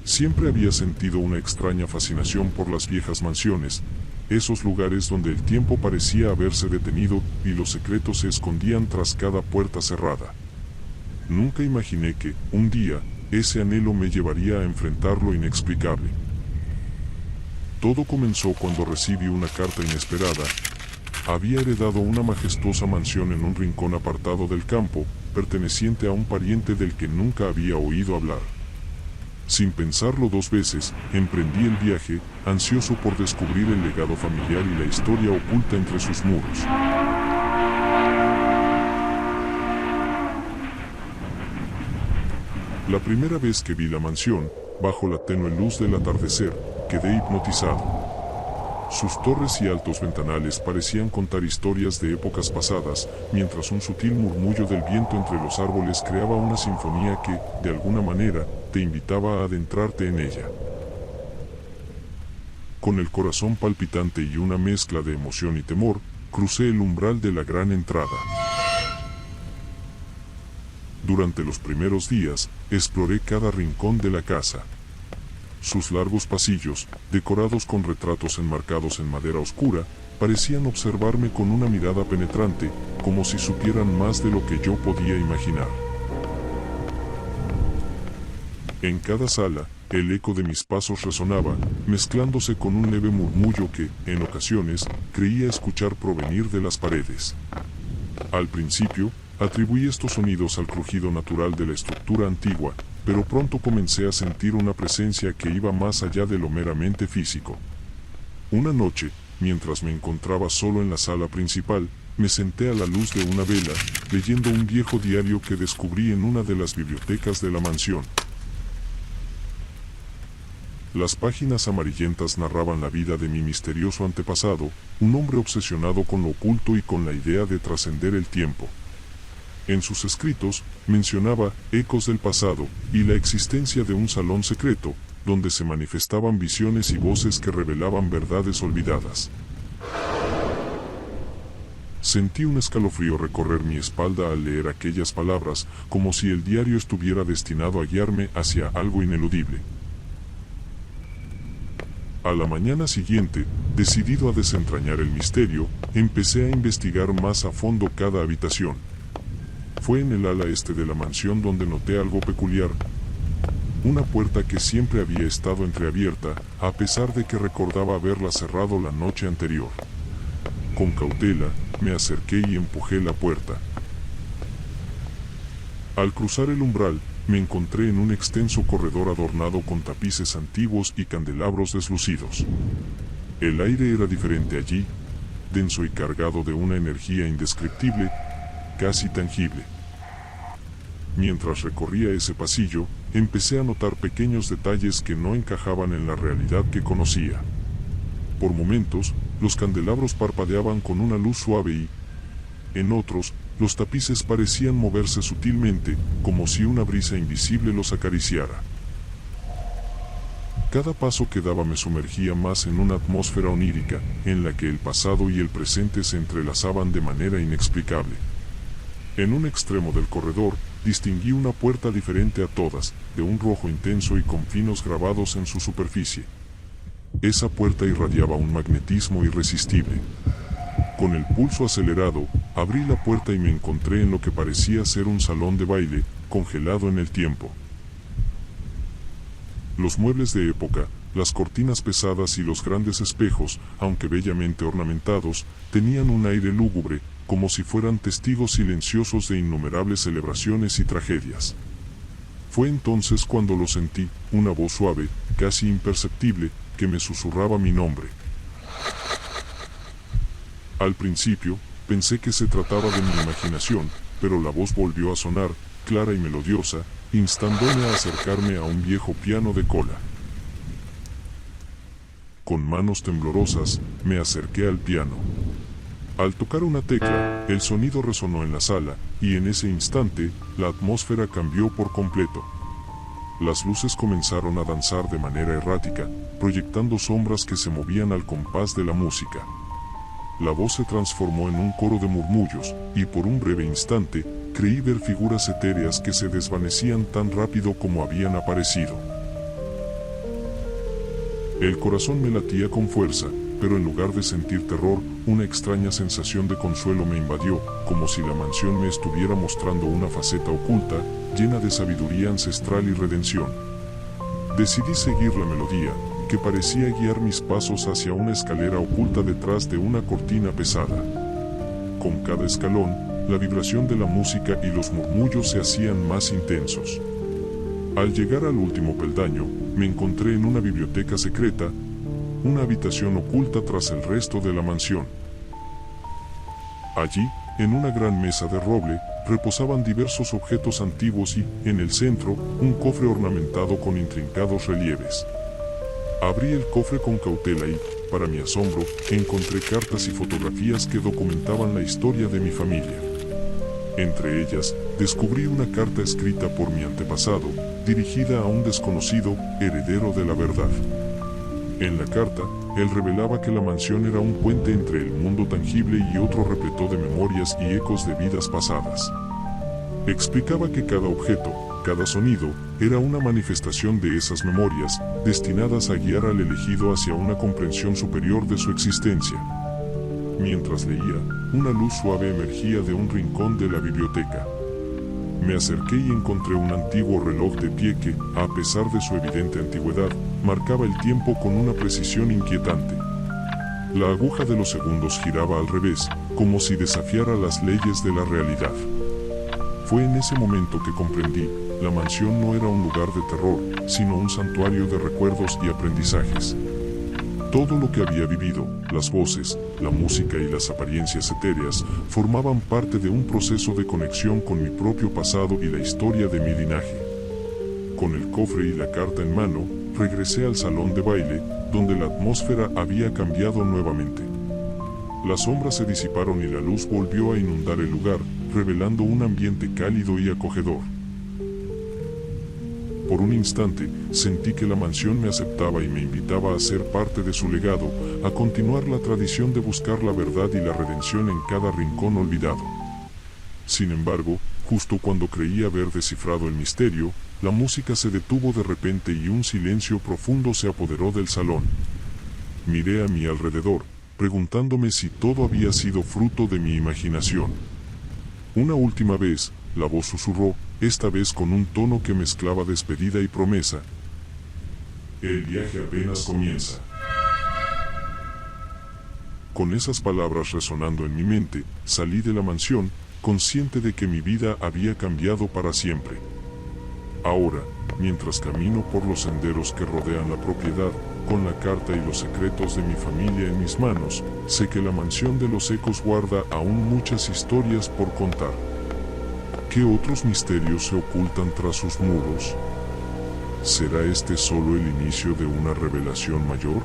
Siempre había sentido una extraña fascinación por las viejas mansiones, esos lugares donde el tiempo parecía haberse detenido y los secretos se escondían tras cada puerta cerrada. Nunca imaginé que, un día, ese anhelo me llevaría a enfrentar lo inexplicable. Todo comenzó cuando recibí una carta inesperada. Había heredado una majestuosa mansión en un rincón apartado del campo, perteneciente a un pariente del que nunca había oído hablar. Sin pensarlo dos veces, emprendí el viaje, ansioso por descubrir el legado familiar y la historia oculta entre sus muros. La primera vez que vi la mansión, bajo la tenue luz del atardecer, quedé hipnotizado. Sus torres y altos ventanales parecían contar historias de épocas pasadas, mientras un sutil murmullo del viento entre los árboles creaba una sinfonía que, de alguna manera, te invitaba a adentrarte en ella. Con el corazón palpitante y una mezcla de emoción y temor, crucé el umbral de la gran entrada. Durante los primeros días, exploré cada rincón de la casa. Sus largos pasillos, decorados con retratos enmarcados en madera oscura, parecían observarme con una mirada penetrante, como si supieran más de lo que yo podía imaginar. En cada sala, el eco de mis pasos resonaba, mezclándose con un leve murmullo que, en ocasiones, creía escuchar provenir de las paredes. Al principio, atribuí estos sonidos al crujido natural de la estructura antigua, pero pronto comencé a sentir una presencia que iba más allá de lo meramente físico. Una noche, mientras me encontraba solo en la sala principal, me senté a la luz de una vela, leyendo un viejo diario que descubrí en una de las bibliotecas de la mansión. Las páginas amarillentas narraban la vida de mi misterioso antepasado, un hombre obsesionado con lo oculto y con la idea de trascender el tiempo. En sus escritos, mencionaba ecos del pasado y la existencia de un salón secreto, donde se manifestaban visiones y voces que revelaban verdades olvidadas. Sentí un escalofrío recorrer mi espalda al leer aquellas palabras, como si el diario estuviera destinado a guiarme hacia algo ineludible. A la mañana siguiente, decidido a desentrañar el misterio, empecé a investigar más a fondo cada habitación. Fue en el ala este de la mansión donde noté algo peculiar. Una puerta que siempre había estado entreabierta, a pesar de que recordaba haberla cerrado la noche anterior. Con cautela, me acerqué y empujé la puerta. Al cruzar el umbral, me encontré en un extenso corredor adornado con tapices antiguos y candelabros deslucidos. El aire era diferente allí, denso y cargado de una energía indescriptible, casi tangible. Mientras recorría ese pasillo, empecé a notar pequeños detalles que no encajaban en la realidad que conocía. Por momentos, los candelabros parpadeaban con una luz suave y, en otros, los tapices parecían moverse sutilmente, como si una brisa invisible los acariciara. Cada paso que daba me sumergía más en una atmósfera onírica, en la que el pasado y el presente se entrelazaban de manera inexplicable. En un extremo del corredor, distinguí una puerta diferente a todas, de un rojo intenso y con finos grabados en su superficie. Esa puerta irradiaba un magnetismo irresistible. Con el pulso acelerado, abrí la puerta y me encontré en lo que parecía ser un salón de baile, congelado en el tiempo. Los muebles de época, las cortinas pesadas y los grandes espejos, aunque bellamente ornamentados, tenían un aire lúgubre, como si fueran testigos silenciosos de innumerables celebraciones y tragedias. Fue entonces cuando lo sentí, una voz suave, casi imperceptible, que me susurraba mi nombre. Al principio, pensé que se trataba de mi imaginación, pero la voz volvió a sonar, clara y melodiosa, instándome a acercarme a un viejo piano de cola. Con manos temblorosas, me acerqué al piano. Al tocar una tecla, el sonido resonó en la sala, y en ese instante, la atmósfera cambió por completo. Las luces comenzaron a danzar de manera errática, proyectando sombras que se movían al compás de la música. La voz se transformó en un coro de murmullos, y por un breve instante, creí ver figuras etéreas que se desvanecían tan rápido como habían aparecido. El corazón me latía con fuerza, pero en lugar de sentir terror, una extraña sensación de consuelo me invadió, como si la mansión me estuviera mostrando una faceta oculta, llena de sabiduría ancestral y redención. Decidí seguir la melodía, que parecía guiar mis pasos hacia una escalera oculta detrás de una cortina pesada. Con cada escalón, la vibración de la música y los murmullos se hacían más intensos. Al llegar al último peldaño, me encontré en una biblioteca secreta, una habitación oculta tras el resto de la mansión. Allí, en una gran mesa de roble, reposaban diversos objetos antiguos y, en el centro, un cofre ornamentado con intrincados relieves. Abrí el cofre con cautela y, para mi asombro, encontré cartas y fotografías que documentaban la historia de mi familia. Entre ellas, descubrí una carta escrita por mi antepasado, dirigida a un desconocido, heredero de la verdad. En la carta, él revelaba que la mansión era un puente entre el mundo tangible y otro repleto de memorias y ecos de vidas pasadas. Explicaba que cada objeto, cada sonido, era una manifestación de esas memorias, destinadas a guiar al elegido hacia una comprensión superior de su existencia. Mientras leía, una luz suave emergía de un rincón de la biblioteca. Me acerqué y encontré un antiguo reloj de pie que, a pesar de su evidente antigüedad, marcaba el tiempo con una precisión inquietante. La aguja de los segundos giraba al revés, como si desafiara las leyes de la realidad. Fue en ese momento que comprendí, la mansión no era un lugar de terror, sino un santuario de recuerdos y aprendizajes. Todo lo que había vivido, las voces, la música y las apariencias etéreas, formaban parte de un proceso de conexión con mi propio pasado y la historia de mi linaje. Con el cofre y la carta en mano, regresé al salón de baile, donde la atmósfera había cambiado nuevamente. Las sombras se disiparon y la luz volvió a inundar el lugar, revelando un ambiente cálido y acogedor. Por un instante, sentí que la mansión me aceptaba y me invitaba a ser parte de su legado, a continuar la tradición de buscar la verdad y la redención en cada rincón olvidado. Sin embargo, justo cuando creí haber descifrado el misterio, la música se detuvo de repente y un silencio profundo se apoderó del salón. Miré a mi alrededor, preguntándome si todo había sido fruto de mi imaginación. Una última vez, la voz susurró, esta vez con un tono que mezclaba despedida y promesa. El viaje apenas comienza. Con esas palabras resonando en mi mente, salí de la mansión, consciente de que mi vida había cambiado para siempre. Ahora, mientras camino por los senderos que rodean la propiedad, con la carta y los secretos de mi familia en mis manos, sé que la mansión de los ecos guarda aún muchas historias por contar. ¿Qué otros misterios se ocultan tras sus muros? ¿Será este solo el inicio de una revelación mayor?